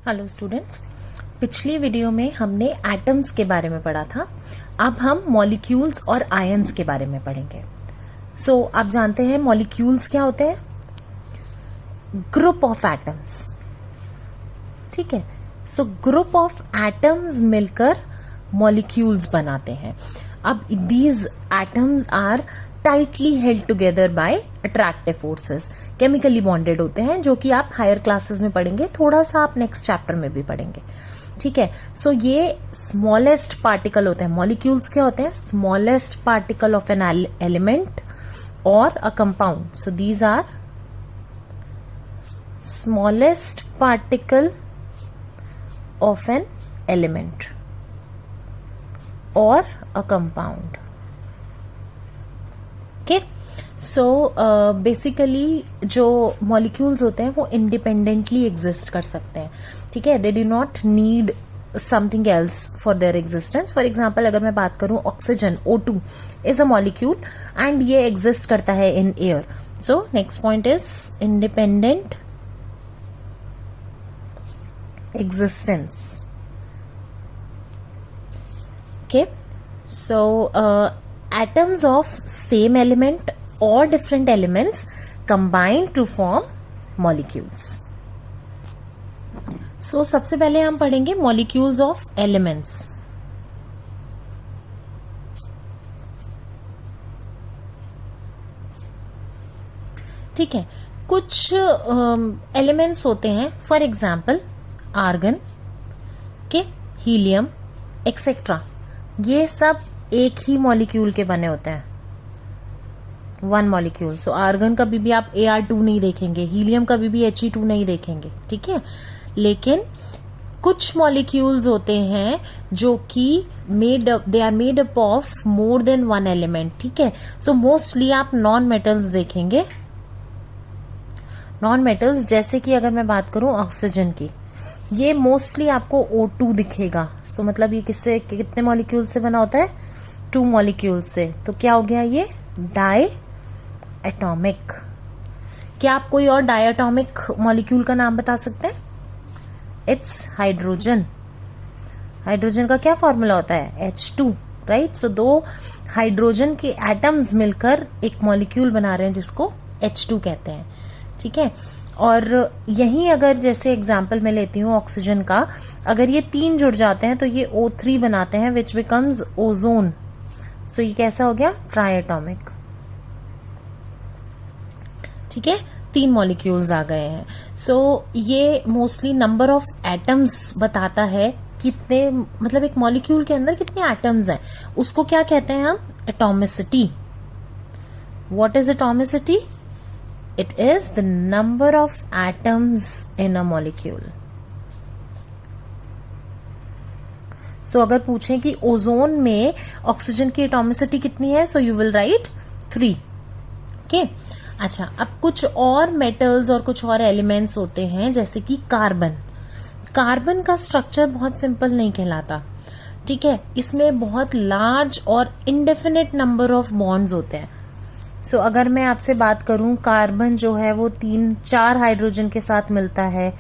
Hello students, पिछली video में हमने एटम्स के बारे में पढ़ा था। अब हम मॉलिक्यूल्स और आयंस के बारे में पढ़ेंगे। आप जानते हैं मॉलिक्यूल्स क्या होते हैं? Group of atoms. ठीक है, ग्रुप ऑफ एटम्स मिलकर मॉलिक्यूल्स बनाते हैं। अब these atoms are tightly held together by attractive forces, chemically bonded होते हैं, जो कि आप हायर क्लासेस में पढ़ेंगे, थोड़ा सा आप नेक्स्ट चैप्टर में भी पढ़ेंगे। ठीक है, ये स्मॉलेस्ट पार्टिकल होते हैं। मॉलिक्यूल्स क्या होते हैं? Smallest particle of an element or a compound. These are smallest particle of an element or a compound. Okay, basically जो मॉलिक्यूल्स होते हैं वो इंडिपेंडेंटली एग्जिस्ट कर सकते हैं। ठीक है, they do not need something else for their existence. For example अगर मैं बात करूं, oxygen O2 is a molecule and ये एग्जिस्ट करता है in air. Next point is independent existence. Okay, atoms of same element or different elements combine to form molecules. सबसे पहले हम पढ़ेंगे molecules of elements. ठीक है, कुछ एलिमेंट्स होते हैं, फॉर एग्जाम्पल आर्गन के, हीलियम एक्सेट्रा, ये सब एक ही मॉलिक्यूल के बने होते हैं, वन मॉलिक्यूल। आर्गन कभी भी आप Ar2 नहीं देखेंगे, हीलियम कभी भी He2 नहीं देखेंगे। ठीक है, लेकिन कुछ मॉलिक्यूल्स होते हैं जो कि they are made up of more than one element. ठीक है, मोस्टली आप नॉन मेटल्स देखेंगे। नॉन मेटल्स जैसे कि अगर मैं बात करूं ऑक्सीजन की, ये मोस्टली आपको O2 दिखेगा। मतलब ये कितने मॉलिक्यूल से बना होता है? 2 मॉलिक्यूल से। तो क्या हो गया ये? Diatomic. क्या आप कोई और डाई एटॉमिक मॉलिक्यूल का नाम बता सकते हैं? It's hydrogen. हाइड्रोजन का क्या फॉर्मूला होता है? H2, right. 2 हाइड्रोजन के एटम्स मिलकर एक मॉलिक्यूल बना रहे हैं जिसको H2 कहते हैं। ठीक है, और यही अगर जैसे एग्जाम्पल मैं लेती हूँ ऑक्सीजन का, अगर ये 3 जुड़ जाते हैं तो ये O3 बनाते हैं, विच बिकम्स ओजोन। ये कैसा हो गया? Try atomic. ठीक है, 3 मॉलिक्यूल्स आ गए हैं। ये मोस्टली नंबर ऑफ एटम्स बताता है, कितने, मतलब एक मॉलिक्यूल के अंदर कितने एटम्स हैं, उसको क्या कहते हैं हम? Atomicity. What is atomicity? It is the number of atoms in a molecule. अगर पूछें कि ओजोन में ऑक्सीजन की एटॉमिसिटी कितनी है, you will write 3. Okay? अच्छा, अब कुछ और मेटल्स और कुछ और एलिमेंट्स होते हैं, जैसे कि कार्बन। कार्बन का स्ट्रक्चर बहुत सिंपल नहीं कहलाता। ठीक है, इसमें बहुत लार्ज और इंडेफिनिट नंबर ऑफ बॉन्ड्स होते हैं। अगर मैं आपसे बात करूं, कार्बन जो है वो 3-4 हाइड्रोजन के साथ मिलता है,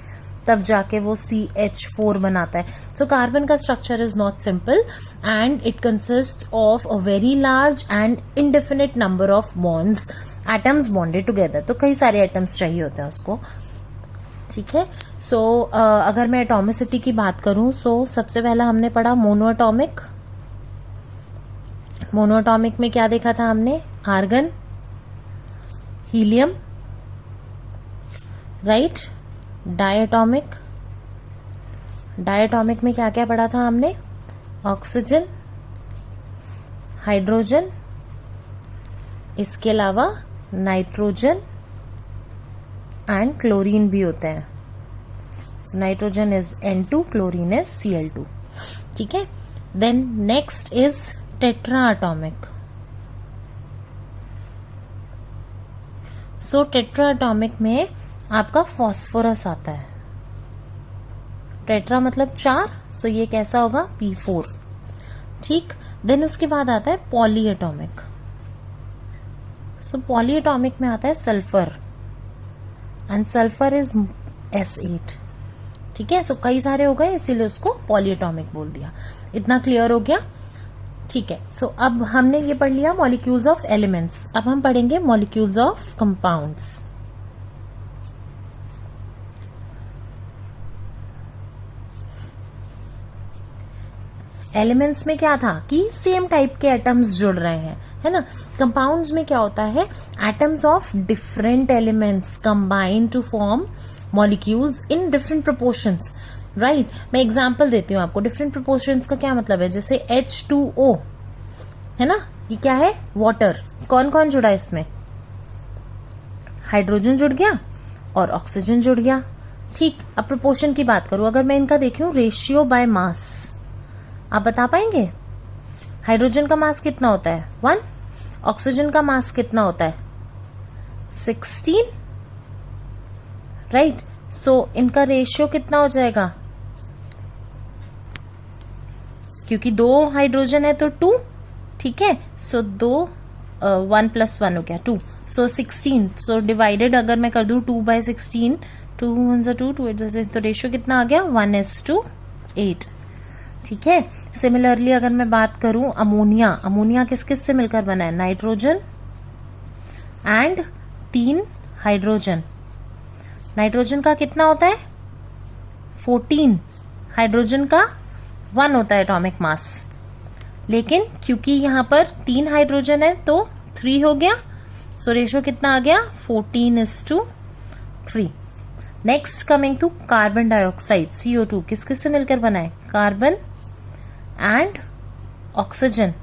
तब जाके वो CH4 बनाता है। कार्बन का structure is not simple and it consist of a very large and indefinite number of bonds, atoms bonded together. तो कई सारे एटम्स चाहिए होते हैं उसको। ठीक है, अगर मैं एटॉमिसिटी की बात करूं, सबसे पहला हमने पढ़ा मोनो एटॉमिक। मोनो एटॉमिक में क्या देखा था हमने? Argon, helium, right. Diatomic, diatomic में क्या क्या पढ़ा था हमने? ऑक्सीजन, हाइड्रोजन, इसके अलावा नाइट्रोजन एंड क्लोरीन भी होते हैं। Nitrogen is N2, chlorine is Cl2। ठीक है, then next is tetra atomic. Tetra atomic में आपका फॉस्फोरस आता है। टेट्रा मतलब 4, ये कैसा होगा? P4। ठीक, देन उसके बाद आता है पॉली एटॉमिक। पॉली एटॉमिक में आता है sulphur and sulphur is S8। ठीक है, सो कई सारे हो गए इसीलिए उसको पॉलीएटॉमिक बोल दिया। इतना क्लियर हो गया? ठीक है, सो अब हमने ये पढ़ लिया मॉलिक्यूल्स ऑफ एलिमेंट्स। अब हम पढ़ेंगे मॉलिक्यूल्स ऑफ कंपाउंड्स। एलिमेंट्स में क्या था कि सेम टाइप के एटम्स जुड़ रहे हैं, है ना। कंपाउंड्स में क्या होता है, atoms of different elements combine to form molecules in different proportions, right. मैं एग्जांपल देती हूँ आपको। डिफरेंट प्रोपोर्शंस का क्या मतलब है, जैसे H2O है ना, ये क्या है, वाटर। कौन कौन जुड़ा इसमें, हाइड्रोजन जुड़ गया और ऑक्सीजन जुड़ गया। ठीक, अब प्रोपोर्शन की बात करूं, अगर मैं इनका देखूं रेशियो बाय मास, आप बता पाएंगे हाइड्रोजन का मास कितना होता है 1, ऑक्सीजन का मास कितना होता है 16, राइट। सो इनका रेशियो कितना हो जाएगा, क्योंकि 2 हाइड्रोजन है तो 2, ठीक है। सो 1 + 1 हो गया 2, सो 16। सो डिवाइडेड अगर मैं कर दूं 2/16, 2 1 2 2 8, तो रेशियो कितना आ गया 1:8, ठीक है। सिमिलरली अगर मैं बात करूं अमोनिया, अमोनिया किस किस से मिलकर बना है, नाइट्रोजन एंड 3 हाइड्रोजन। नाइट्रोजन का कितना होता है 14, हाइड्रोजन का 1 होता है एटॉमिक मास, लेकिन क्योंकि यहां पर 3 हाइड्रोजन है तो 3 हो गया। सो रेशियो कितना आ गया 14:3। Next coming to carbon dioxide CO2, किस किस से मिलकर बना है, carbon and oxygen,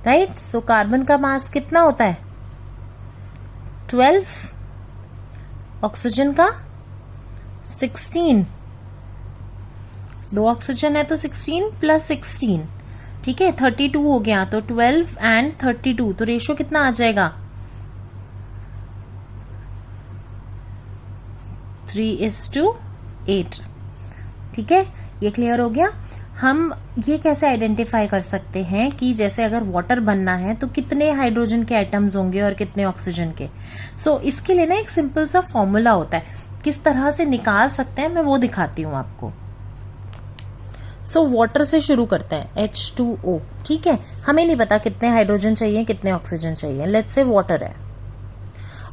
right. So carbon का मास कितना होता है 12, ऑक्सीजन का 16, 2 ऑक्सीजन है तो 16 + 16, ठीक है 32 हो गया। तो 12 एंड 32, तो रेशियो कितना आ जाएगा 3:8, ठीक है। ये क्लियर हो गया। हम ये कैसे आइडेंटिफाई कर सकते हैं कि जैसे अगर वाटर बनना है तो कितने हाइड्रोजन के एटम्स होंगे और कितने ऑक्सीजन के। सो इसके लिए ना एक सिंपल सा फॉर्मूला होता है, किस तरह से निकाल सकते हैं मैं वो दिखाती हूं आपको। सो वाटर से शुरू करते हैं, H2O, ठीक है। हमें नहीं पता कितने हाइड्रोजन चाहिए कितने ऑक्सीजन चाहिए, लेट्स से वाटर है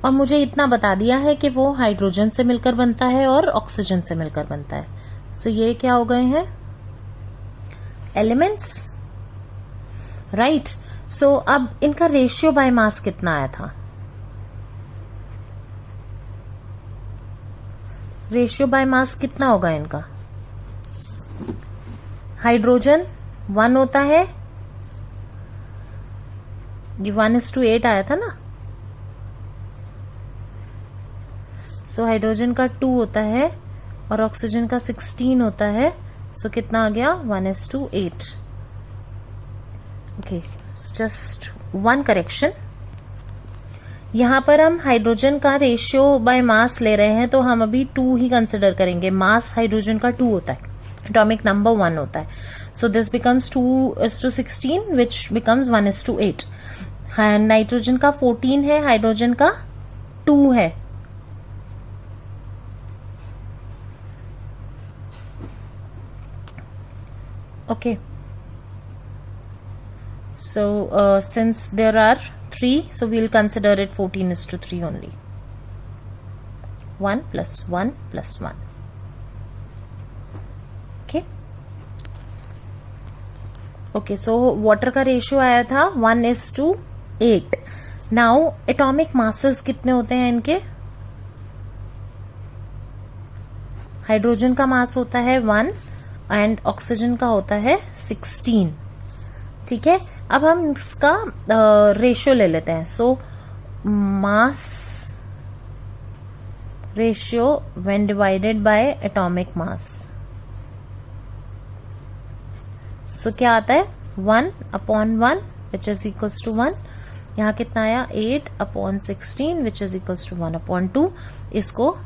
और मुझे इतना बता दिया है कि वो हाइड्रोजन से मिलकर बनता है और ऑक्सीजन से मिलकर बनता है। सो ये क्या हो गए हैं एलिमेंट्स, राइट। सो अब इनका रेशियो बाय मास कितना आया था, रेशियो बाय मास कितना होगा इनका, हाइड्रोजन 1 होता है, ये 1:8 आया था ना। सो हाइड्रोजन का 2 होता है और ऑक्सीजन का 16 होता है। सो कितना आ गया 1:8। ओके, जस्ट 1 करेक्शन, यहां पर हम हाइड्रोजन का रेशियो बाय मास ले रहे हैं तो हम अभी 2 ही कंसिडर करेंगे। मास हाइड्रोजन का 2 होता है, एटॉमिक नंबर 1 होता है। So this becomes 2:16 which becomes 1:8। Nitrogen का 14 है, हाइड्रोजन का 2 है। Okay, so since there are 3, so we'll consider it 14:3 only. 1 + 1 + 1. Okay. Okay, so water का रेशियो आया था 1:8. Now atomic masses कितने होते हैं इनके, हाइड्रोजन का मास होता है 1 एंड ऑक्सीजन का होता है 16, ठीक है। अब हम इसका रेशियो ले लेते हैं। So mass ratio when divided by atomic mass, so क्या आता है 1/1 विच इज इक्वल्स टू 1। यहां कितना आया 8/16 विच इज इक्वल्स टू 1/2। इसको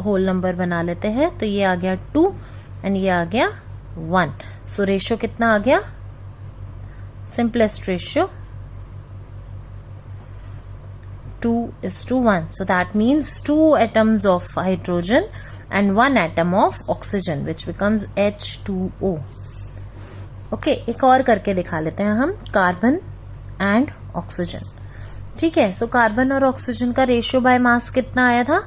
होल नंबर बना लेते हैं, तो ये आ गया 2 एंड ये आ गया 1। सो रेशियो कितना आ गया, simplest ratio 2:1. So that means 2 atoms of hydrogen and 1 atom of oxygen, which becomes H2O. Okay, एक और करके दिखा लेते हैं हम, कार्बन एंड ऑक्सीजन. ठीक है, सो कार्बन और ऑक्सीजन का रेशियो बाय मास कितना आया था?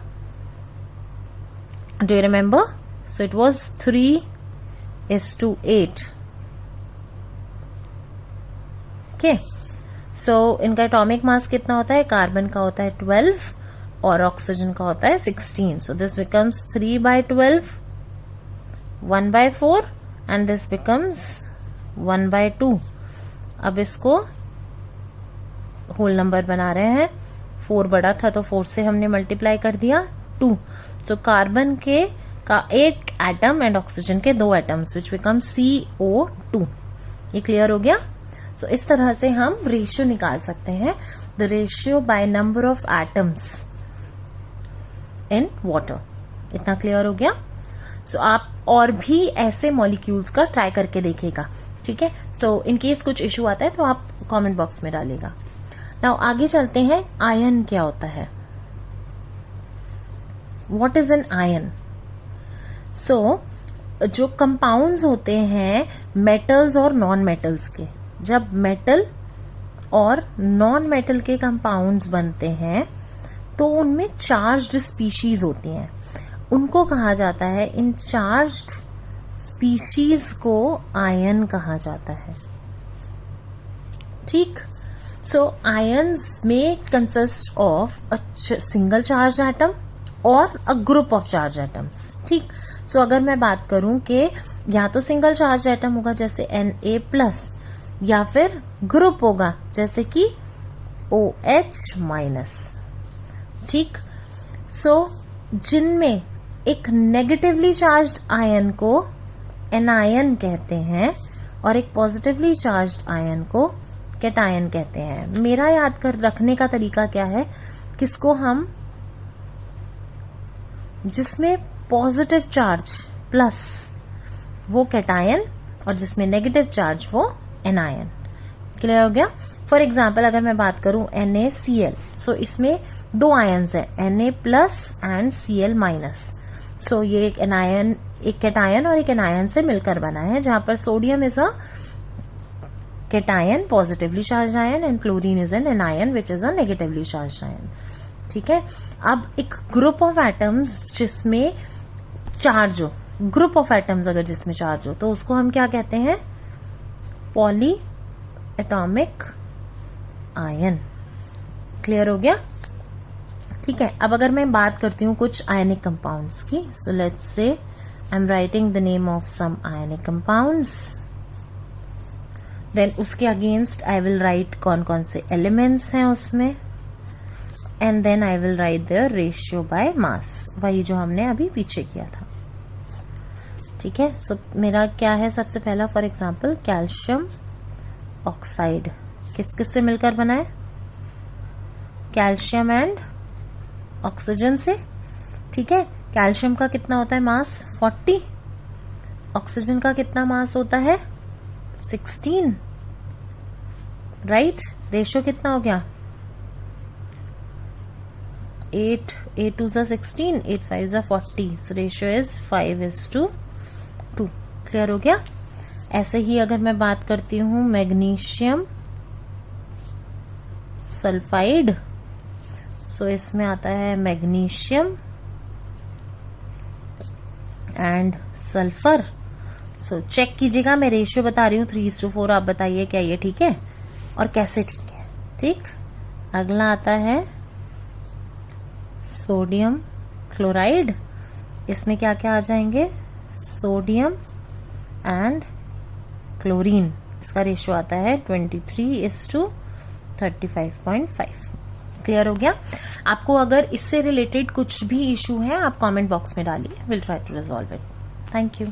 Do you remember? So it was 3:8. Okay, so इनका एटॉमिक मास कितना होता है? कार्बन का होता है 12 और ऑक्सीजन का होता है 16. So this becomes 3/12, 1/4 and this becomes 1/2. अब इसको होल नंबर बना रहे हैं. 4 बड़ा था तो 4 से हमने मल्टीप्लाई कर दिया 2. सो कार्बन के का 8 एटम एंड ऑक्सीजन के 2 एटम्स, विच बिकम CO2. ये क्लियर हो गया? सो इस तरह से हम रेशियो निकाल सकते हैं, the ratio by number of atoms in water. इतना क्लियर हो गया? सो आप और भी ऐसे मॉलिक्यूल्स का ट्राई करके देखिएगा. ठीक है, सो इन केस कुछ इश्यू आता है तो आप कमेंट बॉक्स में डालिएगा. नाउ आगे चलते हैं. आयन क्या होता है? What is an ion? So जो कंपाउंड्स होते हैं मेटल्स और नॉन मेटल्स के, जब मेटल और नॉन मेटल के कंपाउंड्स बनते हैं तो उनमें चार्ज्ड स्पीशीज होती हैं. उनको कहा जाता है, इन चार्ज्ड स्पीशीज को आयन कहा जाता है. ठीक, सो आयन्स में consist of a single charge atom और a group of charge atoms. ठीक, सो अगर मैं बात करूं कि या तो सिंगल चार्ज एटम होगा जैसे Na+, या फिर ग्रुप होगा जैसे कि OH-. ठीक, सो जिनमें एक नेगेटिवली चार्ज्ड आयन को एनायन कहते हैं और एक पॉजिटिवली चार्ज्ड आयन को कैटायन कहते हैं. मेरा याद कर रखने का तरीका क्या है? किसको हम, जिसमें पॉजिटिव चार्ज प्लस वो कैटायन और जिसमें नेगेटिव चार्ज वो एनायन. क्लियर हो गया? फॉर एग्जाम्पल अगर मैं बात करूं NaCl, सो इसमें 2 आयन्स है, Na+ एंड Cl-. सो ये एक एनायन, एक कैटायन और एक एनायन से मिलकर बना है, जहां पर sodium is a cation, positively charge ion, and chlorine is an anion which is a negatively charge ion. ठीक है, अब एक ग्रुप ऑफ एटम्स जिसमें चार्ज हो, ग्रुप ऑफ एटम्स अगर जिसमें चार्ज हो तो उसको हम क्या कहते हैं? Poly atomic ion. क्लियर हो गया? ठीक है, अब अगर मैं बात करती हूँ कुछ आयनिक कंपाउंड्स की, so let's say I am writing the name of some ionic compounds, then उसके अगेंस्ट आई विल राइट कौन कौन से एलिमेंट्स हैं उसमें, and then I will write their ratio by mass, वही जो हमने अभी पीछे किया था. ठीक है, सो मेरा क्या है? सबसे पहला फॉर एग्जांपल कैल्शियम ऑक्साइड. किस किस से मिलकर बना है? कैल्शियम एंड ऑक्सीजन से. ठीक है, कैल्शियम का कितना होता है मास? 40. ऑक्सीजन का कितना मास होता है? 16. राइट, रेशियो कितना हो गया? 8 2 16, 8 5 40. So ratio is 5:2. क्लियर हो गया? ऐसे ही अगर मैं बात करती हूं मैग्नीशियम सल्फाइड, सो इसमें आता है magnesium and sulphur. So check कीजिएगा, मैं रेशियो बता रही हूँ 3:4. आप बताइए क्या ये ठीक है और कैसे ठीक है? ठीक, अगला आता है सोडियम क्लोराइड. इसमें क्या क्या आ जाएंगे? Sodium and chlorine. इसका रेशियो आता है 23:35.5. क्लियर हो गया? आपको अगर इससे रिलेटेड कुछ भी इशू है आप कमेंट बॉक्स में डालिए, will try to resolve it. Thank you.